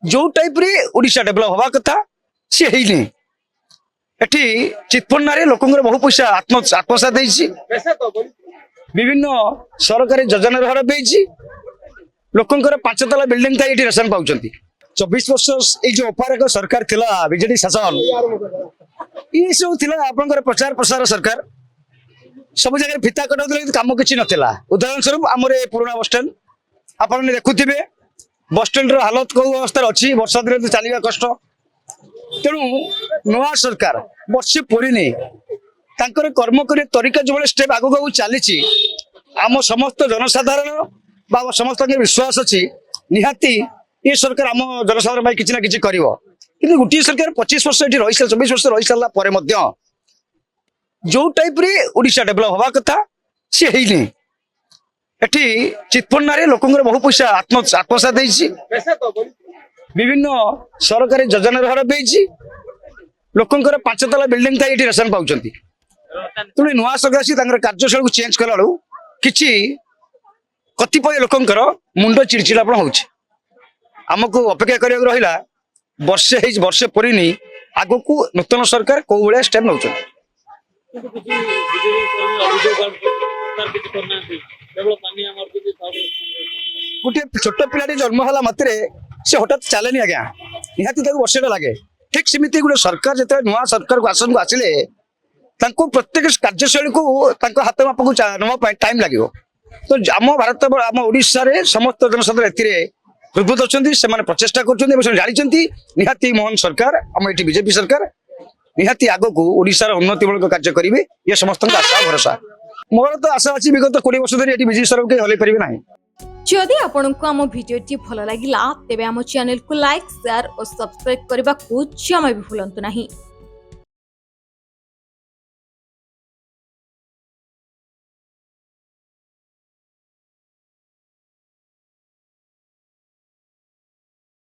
जो टाइप रे ओडिशा डेभलप हवा कथा सी हेइनी एठी चितपन्ना लोक बहु पैसा आत्मसात देछि विभिन्न सरकारी योजना घर पेयछि लोकंकर 5 तला बिल्डिंग था ये रेशन पाउछंती 24 वर्ष ये जो अपारक सरकार थिला बीजेडी शासन ये सब थिला आपनकर प्रचार प्रसार सरकार सब जगह फिता कटाउले काम किछि नथिला उदाहरण स्वरूप हमर पुराना बस स्टैंड आपन देखुथिबे बस स्टैंड रो हालत को अवस्था अछि वर्षा दिन तो चलिबा कष्ट तेणु नवा सरकार वर्षे पूरी नहीं तांकर कर्म करे तरीका जो स्टेप आगो आगो चली आम समस्त जनसाधारण बा समस्त विश्वास अच्छी निहाती ये सरकार आम जनसाधारण किसी ना कि गोटे सरकार 25 वर्ष ये रही 24 वर्ष रही सारा पर जो टाइप रे ओडिशा डेभलप हवा कथा सी हेइनी एठी चितपन्ना लोक बहु पैसा आत्मसात देछि विभिन्न सरकारी योजना घर पेयछि लोकंकर 5 तला बिल्डिंग था ये रेशन पाउछंती तेणु नुआ सरकार कार्यशैली को चेंज कला किछि कतिपय लोकंकर मुंड चिड़चिड़ापण होउछि आमको अपेक्षा करिया रहिला वर्षे परिनी आगो को नूतन सरकार को बळे स्टेप नउछ गोटे छोट पिलाटी जन्म होला मात्रे से हठात चलेनी आज्ञा निहाती वर्षे लगे ठीक सेमती गोटे सरकार जो नुआ सरकार को आसन को आसिले प्रत्येक कार्यशैली को हाथ माप को नवा टाइम लगे तो आम भारत आम ओडिशा रे समस्त जनसाधारण हृदय अच्छा से प्रचेषा कर निहाती मोहन सरकार आम ये बीजेपी सरकार निहाती आग को ओडिशा उन्नतिमूलक कार्य करेंगे ये समस्त आशा भरोसा मोर तो आशा अच्छी विगत 20 वर्ष धरी विजय सरकार के हल पारे ना जदि आपंक आम भिडी भल लगा तेब आम चैनल को लाइक शेयर और सब्सक्राइब करने को जमा भी भूलु नहीं।